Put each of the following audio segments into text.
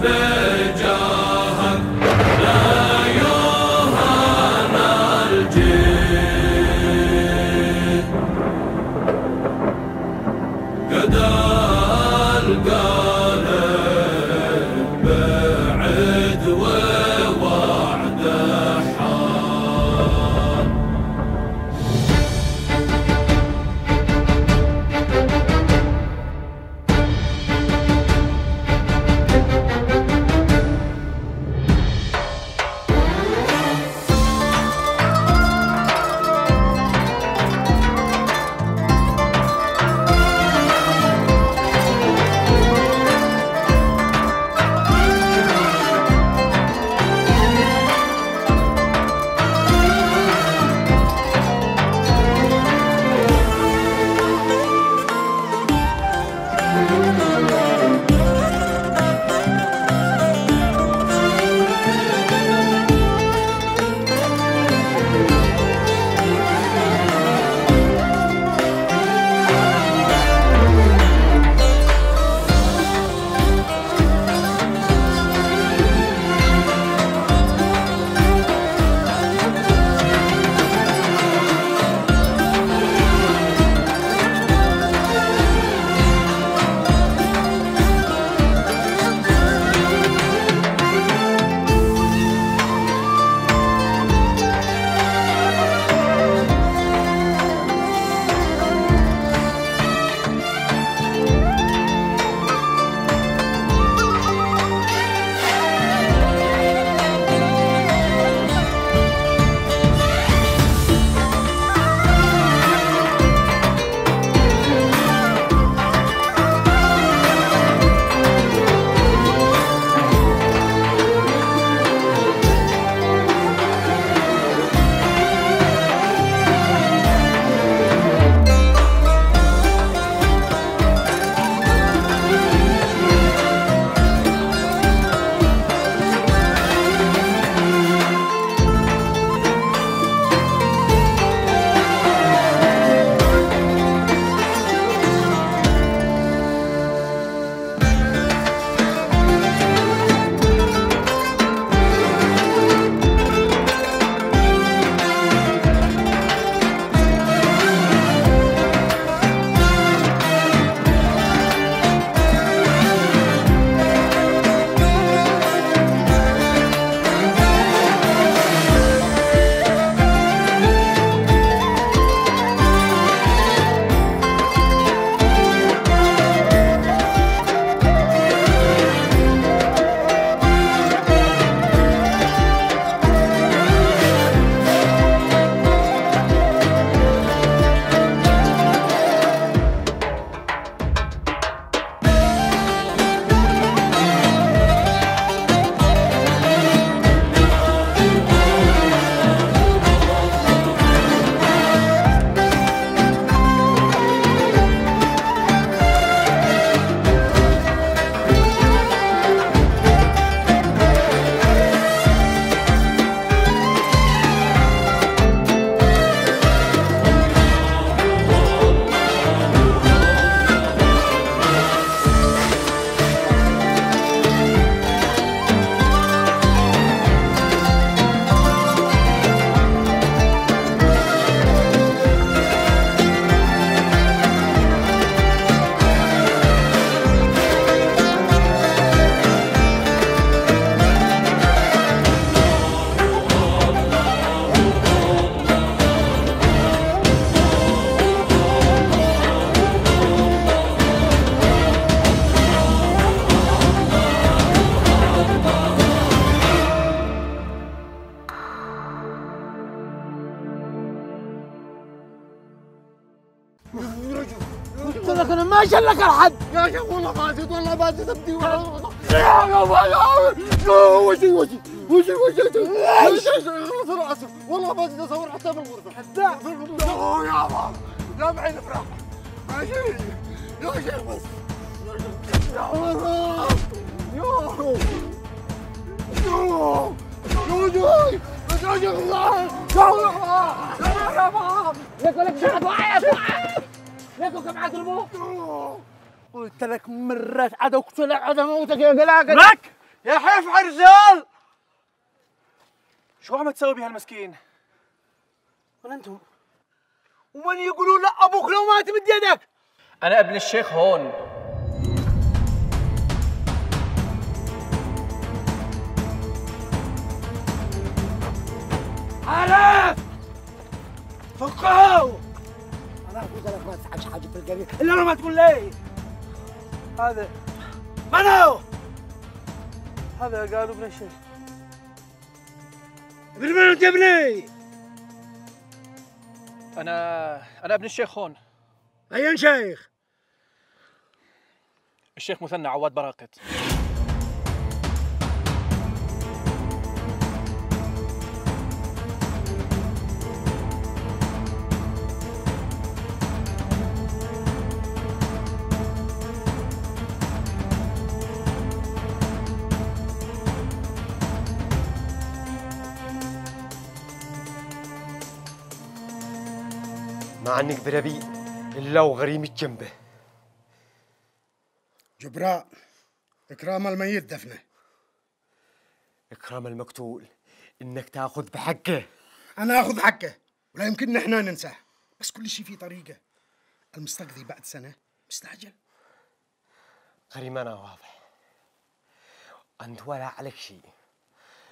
بجاهك لا يهان الجيل قد القلب بعد ووعده حار قلت لك انا ما شلك احد يا شيخ والله باسط والله باسط ابدي وش راسه والله باسط اصور حتى بالغرفه حتى يا معين افراح ماشي يا شيخ بس يا الله ليكو كم عاد الموت قلت لك مرات عاد اقتلع عاد اموتك يا قلاقل لك يا حيف على الرجال. شو عم تسوي بهالمسكين؟ من انتم؟ ومن يقولوا لا ابوك لو ما تمد يدك؟ أنا ابن الشيخ هون. عارف فقهوا. انا اقول لك ما تفعلش حاجه في القريه الا لما تقول لي. هذا من هو؟ هذا قالوا ابن الشيخ. ابن من انت ابني؟ أنا ابن الشيخ هون. اي شيخ؟ الشيخ مثنى عواد براقت. ما عنك بربي إلا وغريمك جنبه. جبراء، إكرام الميت دفنه. إكرام المقتول إنك تاخذ بحقه. أنا آخذ حقه ولا يمكننا إحنا ننساه، بس كل شيء فيه طريقة. المستقضي بعد سنة مستعجل. غريم أنا واضح، أنت ولا عليك شيء.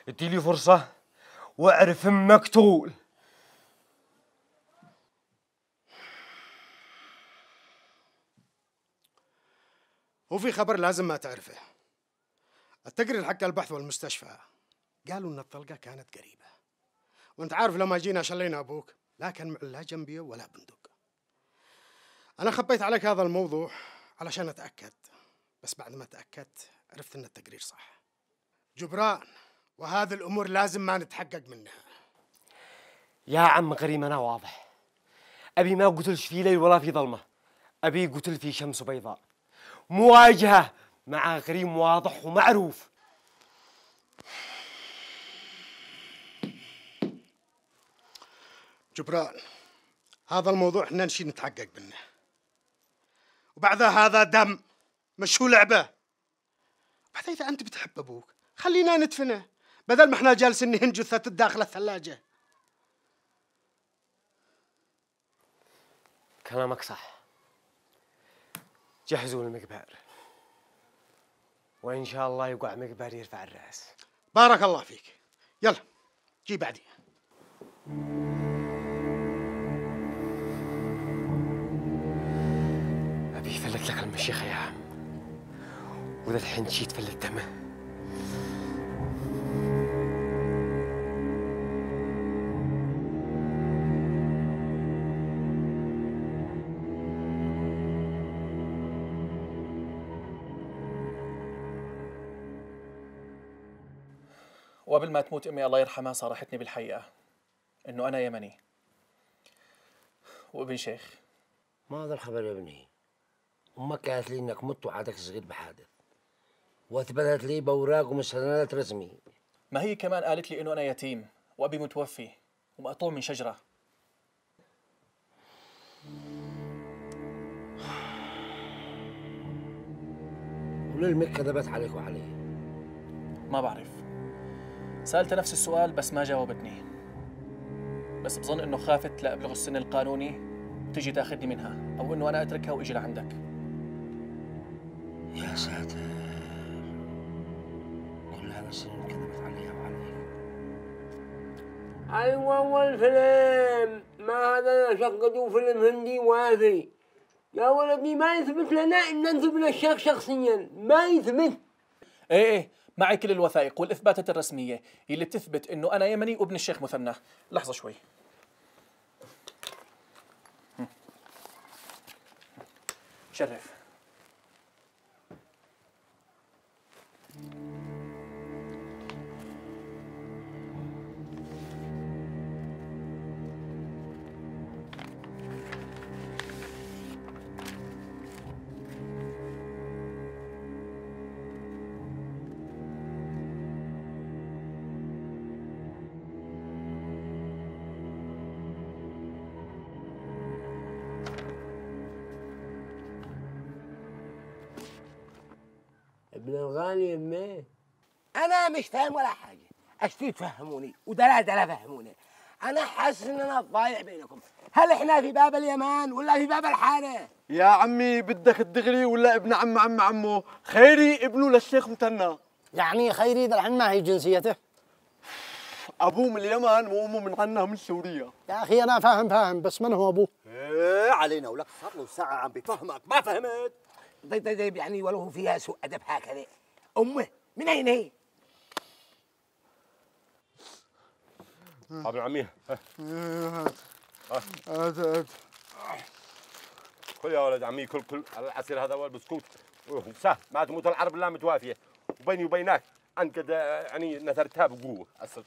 ادي لي فرصة واعرف مقتول. وفي خبر لازم ما تعرفه. التقرير حق البحث والمستشفى قالوا ان الطلقة كانت قريبة، وانت عارف لما جينا شلينا ابوك لا كان معه لا جنبيه ولا بندق. انا خبيت عليك هذا الموضوع علشان اتأكد، بس بعد ما تأكدت عرفت ان التقرير صح. جبران، وهذه الامور لازم ما نتحقق منها. يا عم غريم أنا واضح، أبي ما قتلش في ليل ولا في ظلمة، أبي قتل في شمس بيضاء، مواجهة مع غريم واضح ومعروف. جبران، هذا الموضوع احنا نشي نتحقق منه، وبعدها هذا دم مش هو لعبة. بعد إذا أنت بتحب أبوك خلينا ندفنه بدل ما احنا جالسين نهن جثة داخل الثلاجة. كلامك صح، جهزوا المقبار وإن شاء الله يقع مقبار يرفع الرأس. بارك الله فيك، يلا جي بعدي. أبي فلت لك المشيخة يا عم، وإذا الحين جيت فلت دمه. وقبل ما تموت أمي الله يرحمها صارحتني بالحقيقة إنه أنا يمني وابن شيخ. ما هذا الخبر يا ابني؟ امك قالت لي انك مت وعادك صغير بحادث، واثبتت لي باوراق ومستندات رسمي. ما هي كمان قالت لي إنه أنا يتيم وأبي متوفي ومقطوع من شجرة. وللمك كذبت عليك وعليه؟ ما بعرف، سألت نفس السؤال بس ما جاوبتني، بس بظن إنه خافت لا أبلغ السن القانوني وتجي تاخذني منها، أو إنه أنا أتركها وإجي لعندك. يا ساتر، كل هذا السنين كذبت عليها وعليك. ايوه والفيلم، ما هذا شقدوا فيلم هندي وافي يا ولدي. ما يثبت لنا ان انت ابن الشيخ شخصيا، ما يثبت. إيه معي كل الوثائق والإثباتات الرسمية اللي بتثبت إنه أنا يمني وابن الشيخ مثنى. لحظة شوي. شرف. ابن الغالي يمي. انا مش فاهم ولا حاجه، اشتي تفهموني ودلا فهموني. انا حاسس ان انا ضايع بينكم. هل احنا في باب اليمان ولا في باب الحاره؟ يا عمي بدك الدغري ولا ابن عمه؟ خيري ابنه للشيخ متنا. يعني خيري ذا الحين ما هي جنسيته؟ ابوه من اليمن وامه من عنا من سوريا. يا اخي انا فاهم بس من هو ابوه؟ ايه علينا ولك صار له ساعة عم بيفهمك ما فهمت؟ طيب يعني ولو فيها سوء ادب هكذا. امه من اين هي؟ ابن عمي هات كل يا ولد عمي كل العصير هذا والبسكوت سهل ما تموت العرب لا متوافيه وبيني وبينك انت قد يعني نثرتها بقوه الصدق.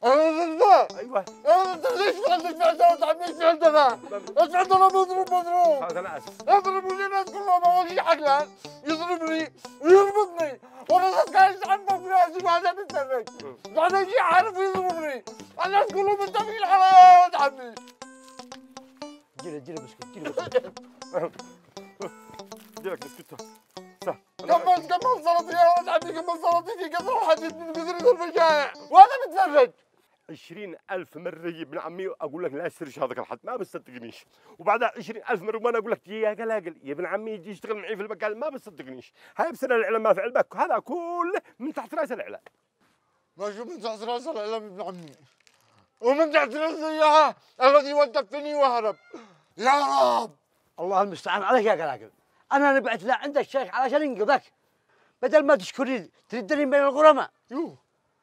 ايوه انت ليش عندك بعد عم يسال انا؟ ايش عندنا مضروب؟ خلاص انا اسف. يضربوني الناس كلهم اول شيء عقلان يضربني ويربطني وانا الناس قاعد عندهم راسي وهذا متفرج بعدين شيء عارف يضربني الناس كلهم متفقين على ولد عمي. جيلي بسكوت جيلك بسكوت سهل. كمل سلطي يا ولد عمي كمل سلطي في قطر وحديد من قدر الرجايع وهذا متفرج. 20,000 مرة يا ابن عمي أقول لك لا تشتريش هذاك الحد ما بتصدقنيش، وبعدها 20,000 مرة وأنا أقول لك يا قلاقل يا ابن عمي يجي يشتغل معي في المكان ما بتصدقنيش، هاي بسنة الإعلام ما في علبك هذا كله من تحت رأس الإعلام. ما شو من تحت راس الإعلام ابن عمي ومن تحت راس إياها الذي ودفني وهرب. يا رب الله المستعان عليك يا قلاقل. انا نبعت لعند الشيخ علشان ينقذك بدل ما تشكرني تردني بين الغرماء. يو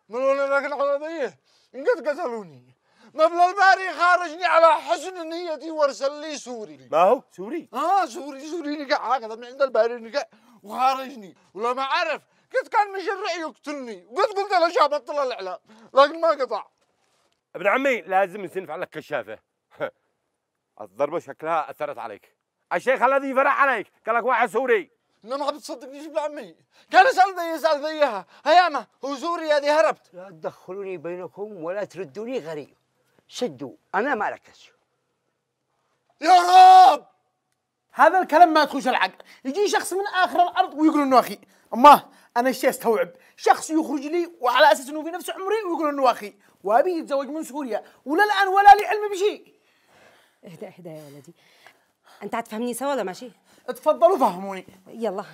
ملوني لكن على ذيه انقد قتلوني مبلغ الباري خارجني على حسن نيتي وارسل لي سوري. ما هو سوري؟ سوري نقع هكذا من عند الباري نقع وخارجني ولما عرف قلت كان مشرع يقتلني وقلت له شاب اطلع الاعلام لكن ما قطع. ابن عمي لازم نسنف عليك كشافة. الضربة شكلها أثرت عليك. الشيخ الذي فرح عليك قال لك واحد سوري. انما ما بتصدقنيش ابن عمي كان يسال ذيها هياما هو سوري هذه هربت. لا تدخلوني بينكم ولا تردوني غريب. شدوا انا ما ركزت. يا رب هذا الكلام ما يدخلش العقل. يجي شخص من اخر الارض ويقول انه اخي. اما انا الشيء استوعب شخص يخرج لي وعلى اساس انه في نفس عمري ويقول انه اخي وابي يتزوج من سوريا ولا الان ولا لي علم بشيء. اهدى يا ولدي، انت هتفهمني سوا ولا ماشي؟ تفضلوا فهموني. يلا.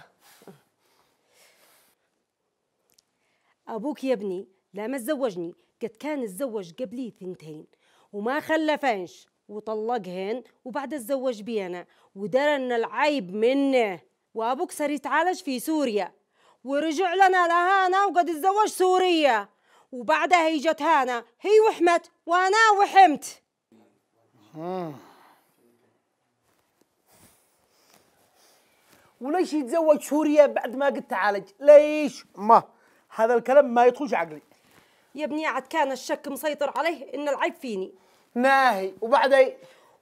ابوك يا ابني لما تزوجني قد كان تزوج قبلي 2 وما خلفنش وطلقهن وبعد تزوج بي انا ودار ان العيب منه وابوك صار يتعالج في سوريا ورجع لنا لهانا وقد تزوج سورية وبعدها هي جت هانا هي وحمت وانا وحمت. وليش يتزوج سوريا بعد ما قد تعالج؟ ليش؟ ما هذا الكلام ما يدخلش عقلي. يا ابني عاد كان الشك مسيطر عليه ان العيب فيني. ناهي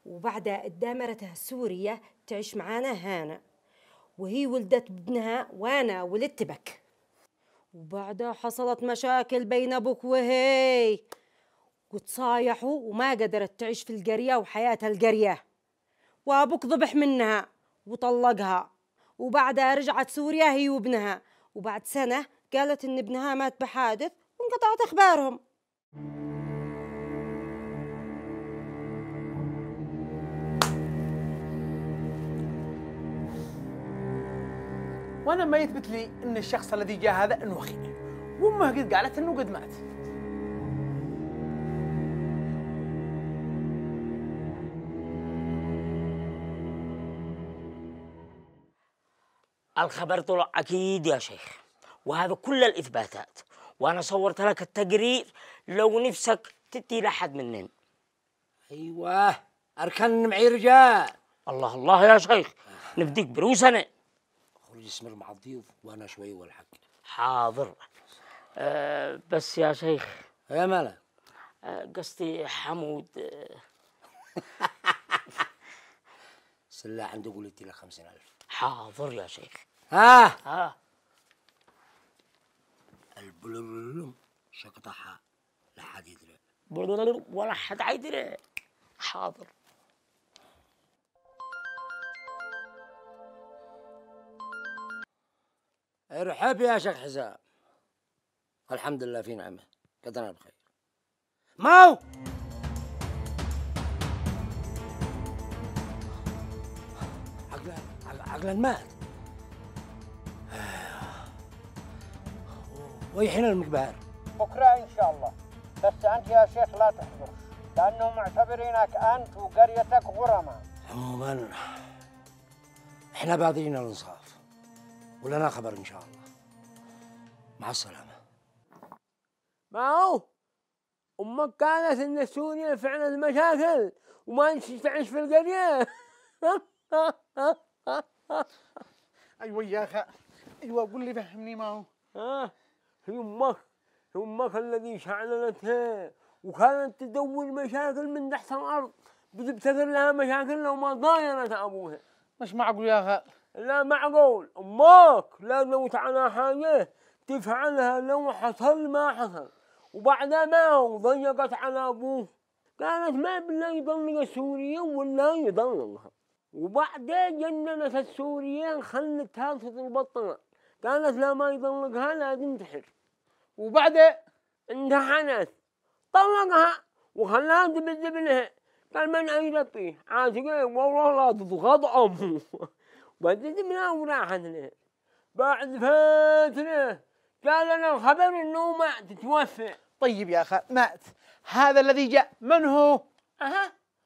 وبعدها اتدامرتها سوريا تعيش معانا هانا وهي ولدت ابنها وانا ولدت بك. وبعدها حصلت مشاكل بين ابوك وهي وتصايحوا وما قدرت تعيش في القرية وحياتها القرية وابوك ذبح منها وطلقها وبعدها رجعت سوريا هي وابنها وبعد سنة قالت ان ابنها مات بحادث وانقطعت اخبارهم. وانا ما يثبت لي ان الشخص الذي جاء هذا انه اخي وامه قد قالت انه قد مات. الخبر طلع أكيد يا شيخ وهذا كل الإثباتات وأنا صورت لك التقرير لو نفسك تدي لحد منن. أيوة أركن معي رجال. الله الله يا شيخ نفديك بروسنا. خرج اسمر مع الضيوف وأنا شوي والحق. حاضر. بس يا شيخ يا مالا قصدي حمود. سلا عنده قلت له 50,000. حاضر يا شيخ. ها البلولوم شقطها لا حد يدري ولا حد يدري. حاضر. ارحب يا شيخ حسام. الحمد لله في نعمة، قدرنا بخير. ماو عقلا مات. ويحين المقبار؟ بكرة إن شاء الله، بس أنت يا شيخ لا تحضر لأنهم معتبرينك أنت وقريتك غرماء. عموما احنا باذلين الانصاف ولنا خبر ان شاء الله. مع السلامة. ما هو أمك قالت إن سوريا فعلا مشاكل وما أنت تعيش في القرية. ايوه يا اخي، ايوه قول لي فهمني ما هو. هي أمك الذي شعللتها وكانت تدور مشاكل من تحت الأرض، بتبتكر لها مشاكل لو ما ضايرت أبوها. مش معقول يا اخي. لا معقول، أمك لا نوت على حاجة تفعلها لو حصل ما حصل، وبعدها ما هو ضيقت على أبوه، قالت ما بالله يضلق السوريين ولا يضلقها، وبعدين جننت السوريين خلتها تتبطل، قالت لا ما يضلقها لا تنتحر، وبعدين انتحنت طلقها وخلاها تبذب لها، قال من أين ربي عاتقين والله لا تضغط أمه. بدت منها وراحت له. بعد فترة قال لنا الخبر انه مات تتوفى. طيب يا اخي مات، هذا الذي جاء من هو؟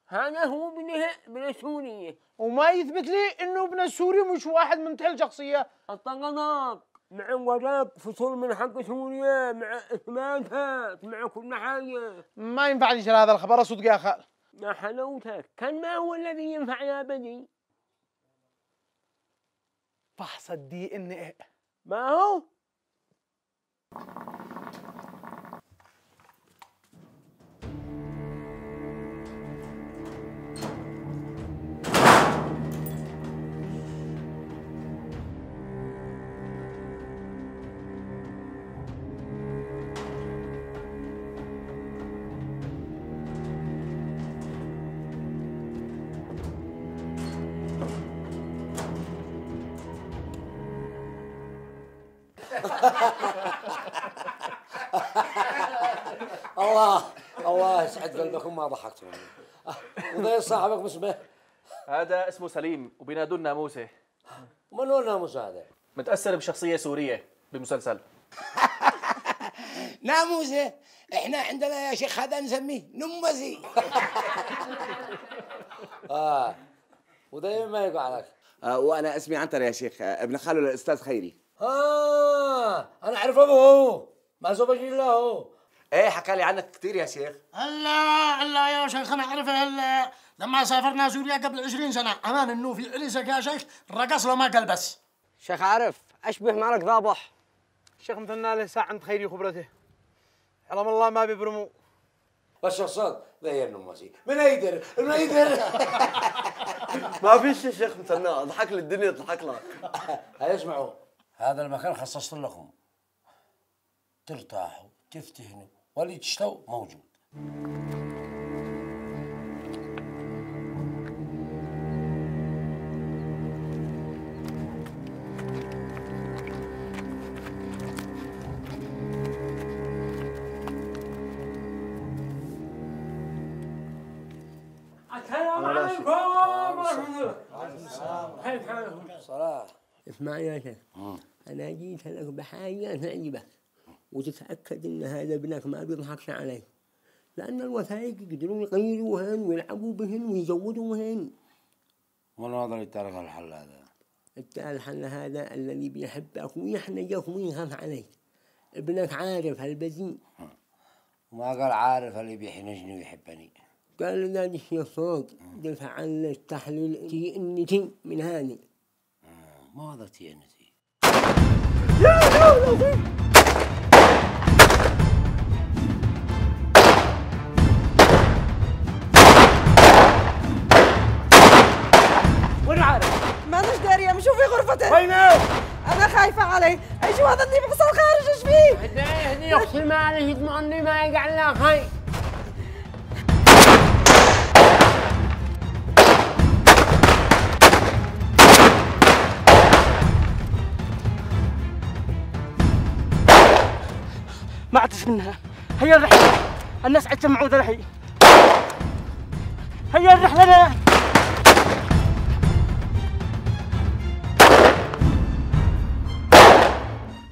هذا هو ابن سوريا، وما يثبت لي انه ابن سوريا مش واحد من تلك شخصية. الطقطق مع وراك فصول من حق سوريا مع اثباتات مع كل حاجة. ما ينفع نشر هذا الخبر صدق يا اخي. يا حلاوتك كان ما هو الذي ينفع يا بدي؟ فحص الدي ان ايه. ما هو؟ الله يسعد قلبكم ما ضحكتوا. وضيف صاحبك اسمه؟ هذا اسمه سليم وبينادوا لنا موسى. ومن هو ناموس هذا؟ متأثر بشخصية سورية بمسلسل. ناموسة؟ احنا عندنا يا شيخ هذا نسميه نمزي. وضيف ما يقع عليك. وانا اسمي عنتر يا شيخ، ابن خاله الاستاذ خيري. انا اعرف ابوه ما زوج الله. ايه حكى لي عنك كثير يا شيخ. هلا يا شيخ انا اعرفه. هلا لما سافرنا سوريا قبل 20 سنه امان انه في عرسك يا شيخ رقص له ما قلبس. شيخ عارف اشبه مالك ذابح. الشيخ مثلنا له ساعة عند خيري وخبرته، علم الله ما بيبرموا. بس الصوت زي النماسي من يدر ما فيش يا شيخ مثلنا، اضحك لي الدنيا تضحك لك. اسمعوا، هذا المكان خصصت لكم ترتاحوا تفتهنوا واللي تشتوا موجود. السلام عليكم ورحمة الله. كيف حالكم؟ صلاح اسمع يا شيخ، أنا جيت لك بحاجة تعجبك وتتأكد إن هذا ابنك ما بيضحكش عليك، لأن الوثائق يقدرون يغيروهن ويلعبوا بهن ويزودوهن. من هذا اللي ترك الحل هذا؟ الحل هذا الذي بيحبك ويحنجك ويخاف عليك. ابنك عارف هالبذيء. ما قال عارف اللي بيحنجني ويحبني. قال ذلك الشيء فوق دفع عن التحليل تي ان تي من هاني. ما هذا تي ان تي؟ وين عارف؟ مانيش داريه مشو في غرفته. وينه؟ انا خايفه عليه، ايش هذا اللي بيحصل خارج ايش فيه؟ هدي يغسل ما عليه يطمئني ما يقع لنا خاي. بلاش منها. هيا الرحلة، الناس عاد سمعوا ذا الحين. هيا الرحلة.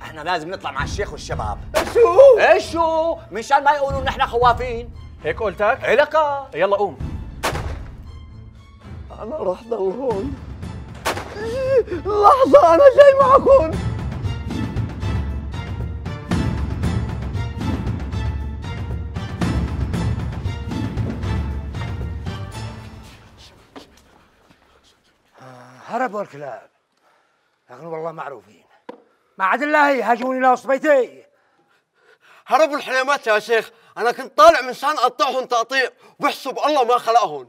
احنا لازم نطلع مع الشيخ والشباب. شو؟ ايش شو؟ مشان ما يقولوا ان احنا خوافين. هيك قلتك؟ إلك يلا قوم. انا راح ضل هون. لحظة انا جاي معكم. هربوا الكلاب، لكن والله معروفين. ما عاد الله هاجموني ناس بيتي. هربوا الحليمات يا شيخ، انا كنت طالع من شان اقطعهم تقطيع وبحسب الله ما خلقهم.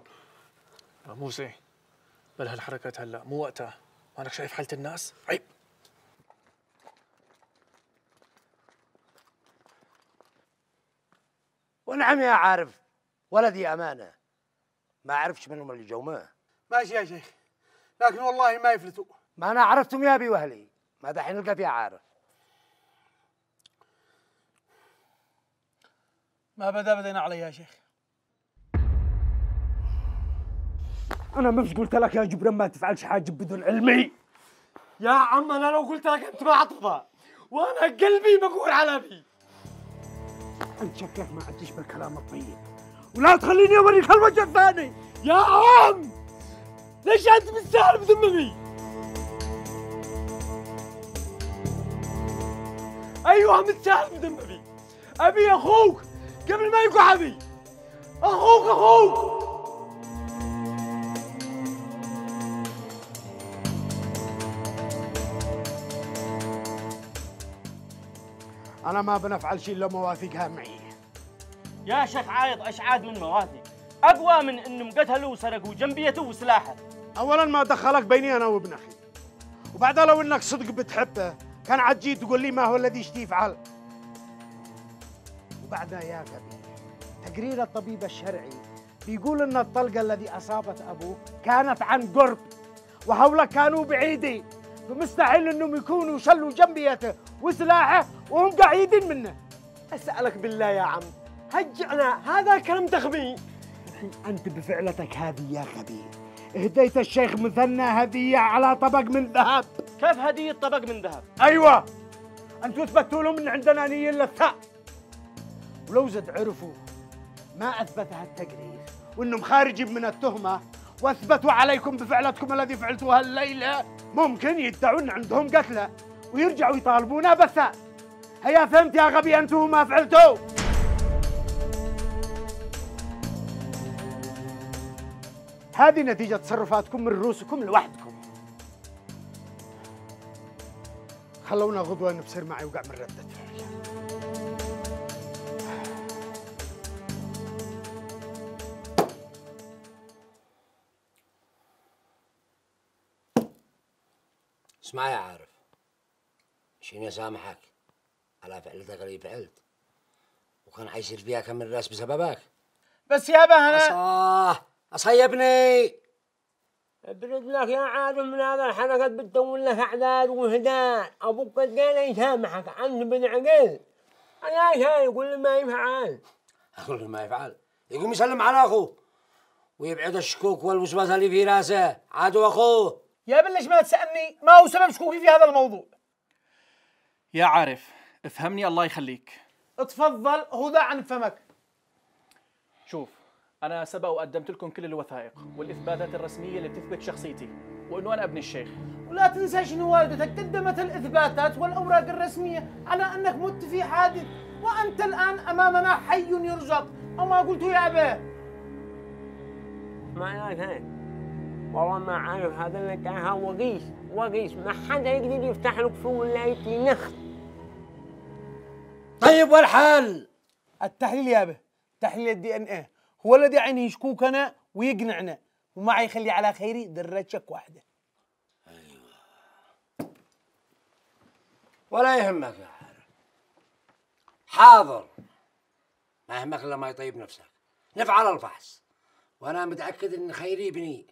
موسى بل هالحركات هلا مو وقتها، مانك شايف حالة الناس؟ عيب. ونعم يا عارف، ولدي امانه، ما عرفتش منهم اللي جو معه. ماشي يا شيخ، لكن والله ما يفلتوا. ما انا عرفتهم يا ابي واهلي، ما دحين نلقى فيها عارف. ما بدينا علي يا شيخ. انا مش قلت لك يا جبران ما تفعلش حاجه بدون علمي؟ يا عم انا لو قلت لك انت ما عطفه، وانا قلبي بقول على ابي. انت شكلك ما عدتش بالكلام الطيب، ولا تخليني اوريك الوجه الثاني. يا عم ليش انت مستاهل بذممي؟ ايوه مستاهل بذممي. ابي اخوك قبل ما يقع ابي. اخوك انا ما بنفعل شيء الا مواثيقها معي. يا شيخ عايض ايش عاد من مواثيق؟ اقوى من انهم قتلوا وسرقوا جنبيته وسلاحه. اولا ما دخلك بيني انا وابن اخي، وبعدها لو انك صدق بتحبه كان عاد جيت تقول لي ما هو الذي اشتي يفعل. وبعدها يا غبي، تقرير الطبيب الشرعي بيقول ان الطلقه الذي اصابت ابوك كانت عن قرب، وهؤلاء كانوا بعيدين، فمستحيل انهم يكونوا شلوا جنبيته وسلاحه وهم قاعدين منه. اسالك بالله يا عم، هجعنا هذا كلام تخبي. انت بفعلتك هذه يا غبي اهديت الشيخ مثنى هديه على طبق من ذهب. كيف هديه طبق من ذهب؟ ايوه، انتوا اثبتوا لهم ان عندنا نيه للثاء، ولو زد عرفوا ما اثبتها التقرير وانهم خارجين من التهمه واثبتوا عليكم بفعلتكم الذي فعلتوها الليله، ممكن يدعوا ان عندهم قتله ويرجعوا يطالبونا بالثاء. هيا فهمت يا غبي انتم ما فعلتوا؟ هذه نتيجة تصرفاتكم من رؤوسكم لوحدكم. خلونا غدوة نبصر معي وقع من ردة فعل. اسمع يا عارف، شيني اسامحك على فعلتك اللي فعلت، وكان حيصير فيها كم من راس بسببك. بس يابا انا اصيبني. ابرد لك يا عارف من هذا الحركات بتدور لك اعذار وهدان. ابوك قد قال يسامحك عنه بالعقل. انا ايش يقول لي ما يفعل. اقول له ما يفعل، يقوم يسلم على اخوه ويبعد الشكوك والوسواس اللي في راسه. عادوا اخوه. يا ابن ليش ما تسالني ما هو سبب شكوكي في هذا الموضوع؟ يا عارف افهمني الله يخليك. اتفضل، هو ذا عن فمك. شوف، أنا سبق وقدمت لكم كل الوثائق والإثباتات الرسمية اللي بتثبت شخصيتي وإنه أنا ابن الشيخ. ولا تنساش إن والدتك قدمت الإثباتات والأوراق الرسمية على أنك مت في حادث، وأنت الآن أمامنا حي يرزق، أو ما قلت يا أباه؟ ما يا والله ما عارف هذا اللي كان وقيس ما حدا يقدر يفتح لك فيه ولا يتنخ. طيب والحل؟ التحليل يابا، تحليل الدي ان ايه هو الذي يعينه يشكوكنا ويقنعنا، وما يخلي على خيري ذرة شك واحدة. ايوه ولا يهمك يا عارف، حاضر، ما يهمك الا ما يطيب نفسك. نفعل الفحص وانا متاكد ان خيري ابني.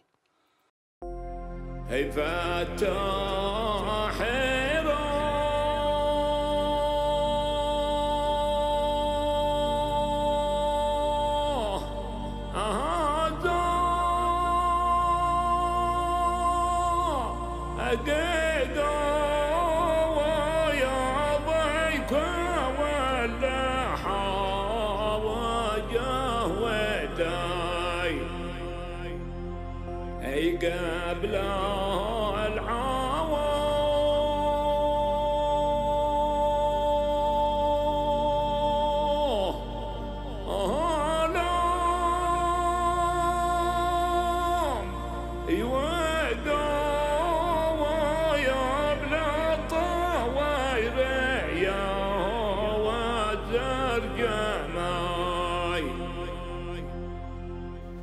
هيفتح ولا حواجه وداي اي قبل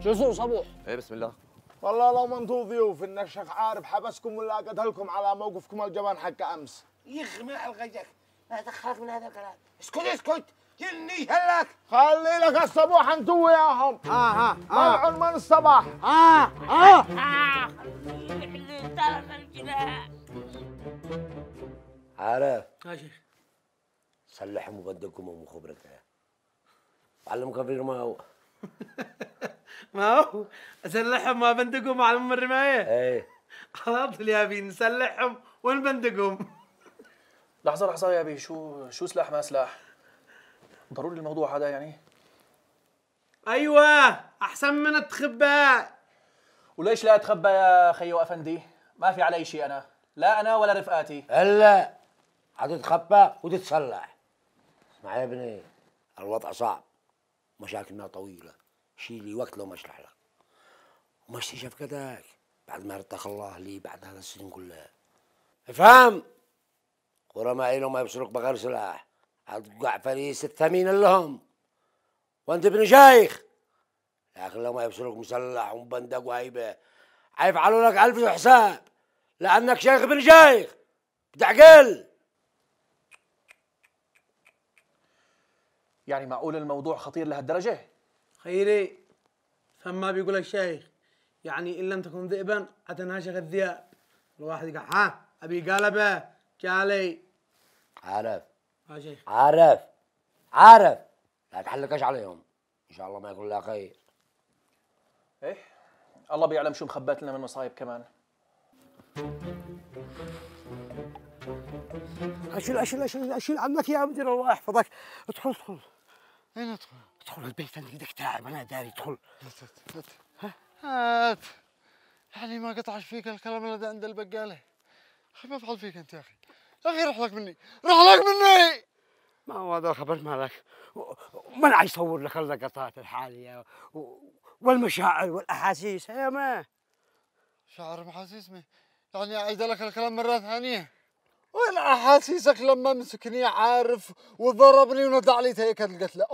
شو صبوح؟ ايه بسم الله. والله لو ما انتم ضيوف انك شيخ عارف حبسكم ولا قتلكم على موقفكم الجبان حق امس. يخمع علقك، لا دخلك من هذا الكلام. اسكت اسكت، جني هلك. خلي لك الصبوح انت وياهم. طلعوا من الصباح. عارف يا شيخ صلحهم وبدكم ومخبرك علمكم في الرماية. ما هو اسلحهم ما بندقهم على ام الرمايه. ايه خلاص يا ابي نسلحهم ونبندقهم. لحظة لحظة يا أبي، شو سلاح ما سلاح؟ ضروري الموضوع هذا يعني؟ أيوة أحسن من التخبى. وليش لا أتخبى يا خيو أفندي؟ ما في علي شيء أنا، لا أنا ولا رفقاتي. هلا حتتخبى وتتصلح. اسمع يا ابني، الوضع صعب، مشاكلنا طويلة، شيلي وقت لو ما اشرح لك. وما استجاب كذاك بعد ما رتخ الله لي بعد هذا السنين كلها. افهم؟ غرماء لو ما يبصرك بغير سلاح، هتوقع فريس الثمين لهم. وانت ابن شيخ، لكن لو ما يبصرك مسلح ومبندق وهيبه، حيفعلوا لك 1000 حساب، لأنك شيخ ابن شيخ، بتعقل. يعني معقول الموضوع خطير لهالدرجة؟ خيري، فهم ما بيقول الشيخ، يعني إن لم تكن ذئبا أتناشق الذئاب. الواحد يقول ها أبي قلبه جالي. عارف يا شيخ عارف لا تحلقش عليهم، إن شاء الله ما يكون لها خير. إيه الله بيعلم شو مخبات لنا من مصايب كمان. أشيل عنك يا مدير، الله يحفظك. ادخل اين ادخل؟ ادخل البيت، عندك ايدك تعب، انا داري. ادخل. هات. يعني ما قطعش فيك الكلام اللي عند البقاله. اخي ما افعل فيك انت يا اخي. يا اخي روح لك مني، روح لك مني. ما هو هذا الخبر مالك، ومن يصور لك اللقطات الحاليه والمشاعر والاحاسيس يا ما شعر محاسيس يعني اعيد لك الكلام مره ثانيه. وين احاسيسك لما مسكني عارف وضربني وندع لي هيك القتله؟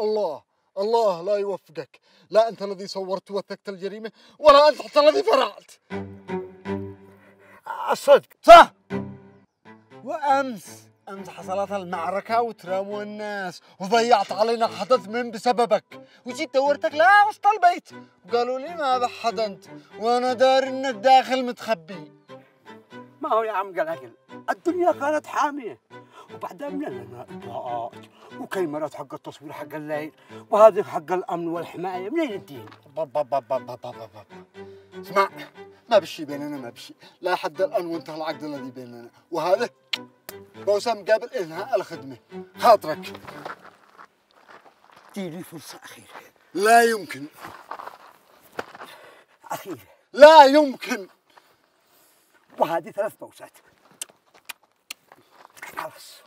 الله لا يوفقك، لا انت الذي صورت ووثقت الجريمه ولا انت حتى الذي فرعت. الصدق صح. وامس حصلت المعركه وتراموا الناس وضيعت علينا حدث من بسببك، وجيت دورتك لا وسط البيت وقالوا لي ما بحدنت وانا داري انك داخل متخبي. ما هو يا عم قال الدنيا كانت حاميه، وبعدين من لنا اطلاقات وكاميرات حق التصوير حق الليل، وهذه حق الامن والحمايه، منين الدين؟ اسمع، ما بشي بيننا، ما بشي لا حد الان وانتهى العقد الذي بيننا، وهذا بوسام قبل انهاء الخدمه. خاطرك اديني فرصه اخيره. لا يمكن. اخيره لا يمكن. وهذه 3 بوسات. خلاص.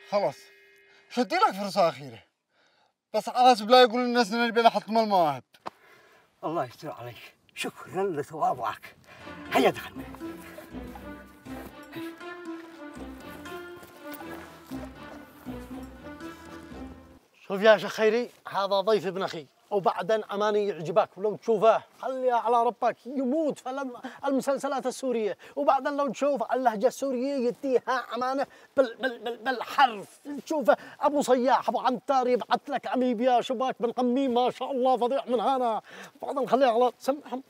خلاص شدي لك فرصة أخيرة، بس على حسب لا يقول الناس إنني بنحطم المواهب. الله يستر عليك، شكرا لتواضعك. هيا دخلنا. شوف يا شيخ خيري، هذا ضيف ابن اخي، وبعدين اماني يعجبك ولو تشوفه خليه على ربك يموت في المسلسلات السوريه، وبعدين لو تشوف اللهجه السوريه يديها امانه بالحرف. تشوفه ابو صياح ابو عنتار يبعث لك عميب يا شباك بن قميم ما شاء الله فظيع من هنا. بعدين خليه على سمعهم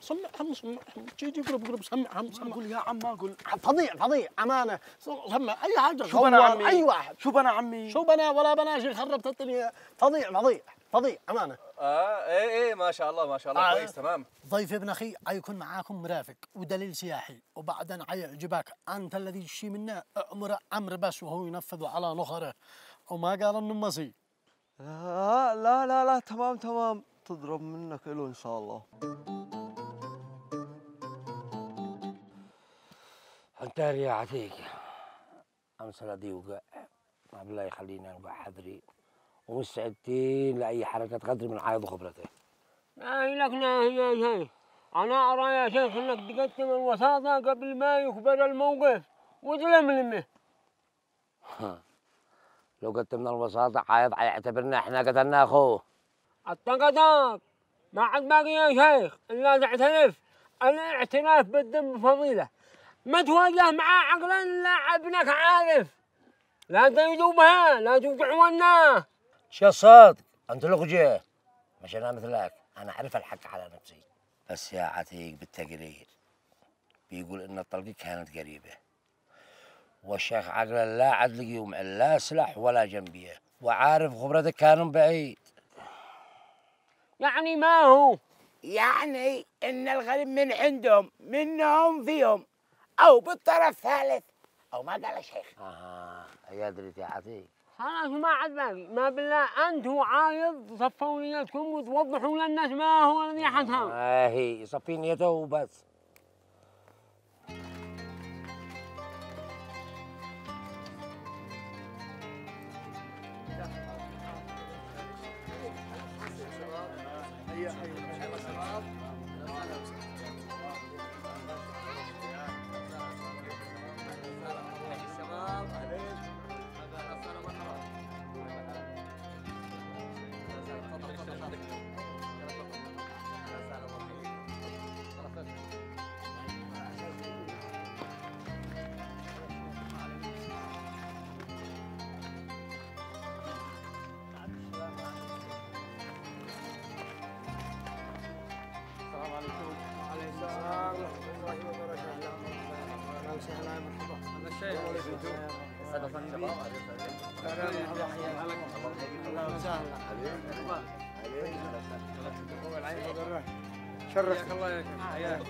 تيجي قرب سمعهم. ما اقول يا عم، ما اقول. فظيع امانه. سمع اي حاجه. شو بنا عمي؟ اي واحد. شو بنا عمي؟ شو بنا ولا بنا شيء، خربت الدنيا. فظيع. فضيع امانه. ايه ما شاء الله ما شاء الله كويس تمام. ضيف ابن اخي حيكون معاكم مرافق ودليل سياحي، وبعدين حيعجبك. انت الذي تشي منه امر امر بس وهو ينفذ على نخره، وما قال انه مسي. لا تمام تضرب منك له ان شاء الله. انت يا عتيق امثله دي وقع، ما بالله يخلينا نوقع حذري ومستعدين لاي حركه قدر من عايض خبرته. ناهي لك ناهي يا شيخ، انا ارى يا شيخ انك تقدم الوساطه قبل ما يكبر الموقف وتلملمه. لو قدمنا الوساطه عايض حيعتبرنا احنا قتلنا اخوه. الطقطق ما عاد باقي يا شيخ الا تعترف الاعتراف بالذنب فضيله، ما تواجه معاه عقلا لا ابنك عارف، لا تجوبها لا توجعونا. شو صادق انت لغجه مش انا مثلك، انا اعرف الحق على نفسي. بس يا عتيق بالتقرير بيقول ان الطلقه كانت قريبه، والشيخ عقلا لا عاد لقي مع لا سلاح ولا جنبيه، وعارف خبرتك كانوا بعيد. يعني ما هو يعني ان الغريب من عندهم منهم فيهم او بالطرف ثالث او ما قال الشيخ. يا دريت يا عتيق. خلاص ما عاد باقي، ما بالله انت وعايض صفوا نيتكم وتوضحوا للناس ما هو الذي حصل. هي يصفي نيته وبس. شرفت الله يا شيخ.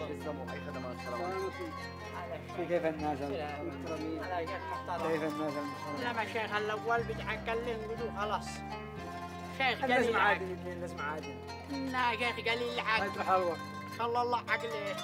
كيف الناس المحترمين؟ كيف الناس المحترمين؟ لا ما شيخ الاول بيتعقل نقولوا خلاص. شيخ الناس معادن الناس معادن. لا شيخ قال لي العقل. حلوه. ان شاء الله عقله.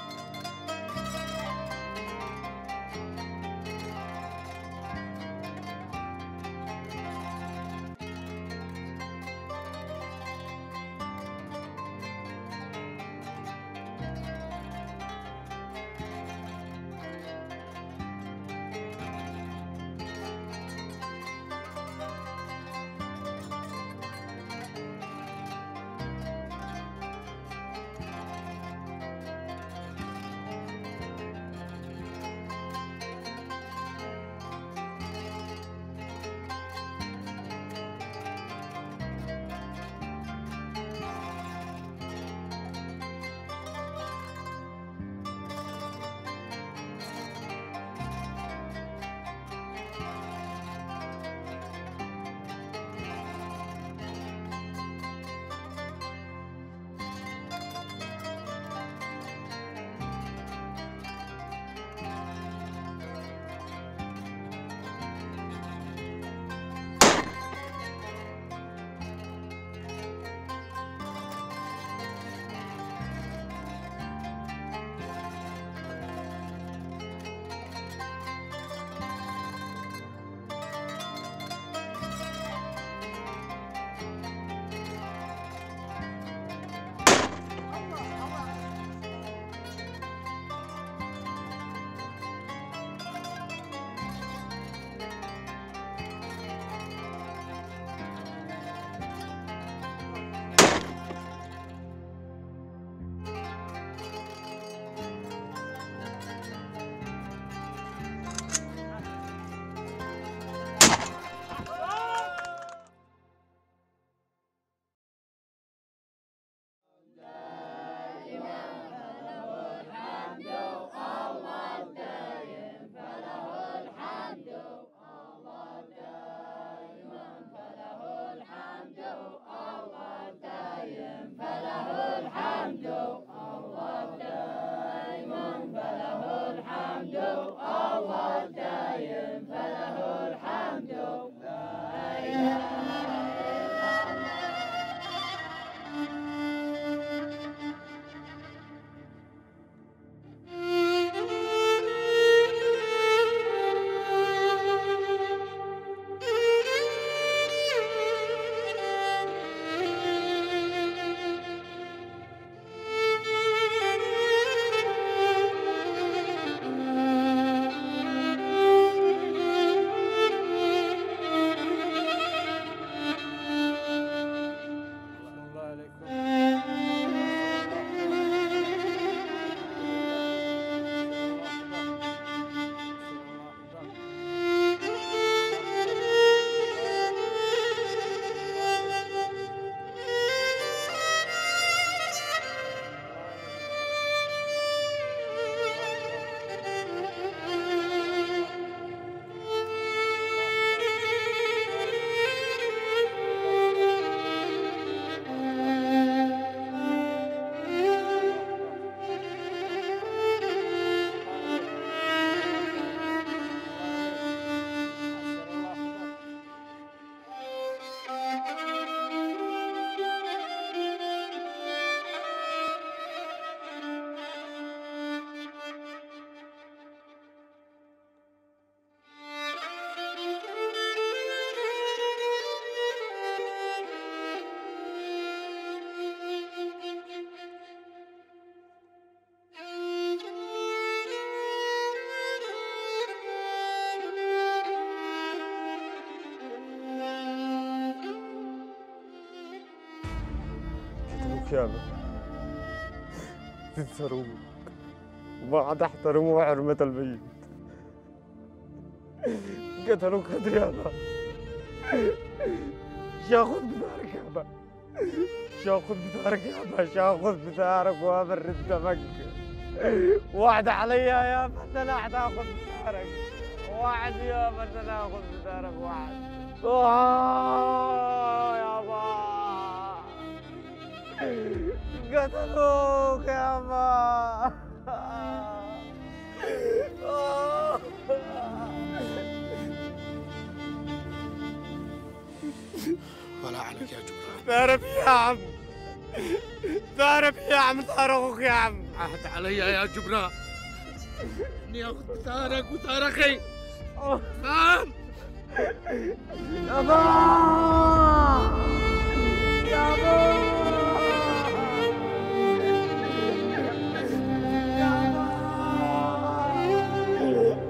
يابا تنسى وما تحترموا حرمة الميت. قتلوك خدر يابا، شاخذ بثارك يابا، شاخذ بثارك يابا، شاخذ بثارك وابرد دمك. وعد علي يابا ان انا حتاخذ بثارك، وعد يابا ان انا اخذ بثارك، وعد. يابا قتلوك يابا. ولا عليك يا جبران. تعرف يا عم، تعرف يا عم ثار اخوك يا عم. عهد علي يا جبران اني اخذ ثارك وثار اخي. فاهم؟ يابا يابا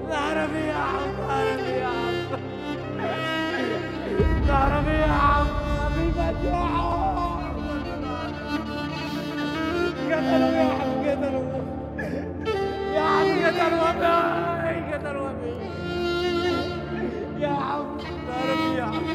ضربي يا عم، ضربي يا عم، ضربي يا عم، قتلوا يا عم، قتلوا يا عم، قتلوا أبي، قتلوا أبي يا عم، ضربي يا عم.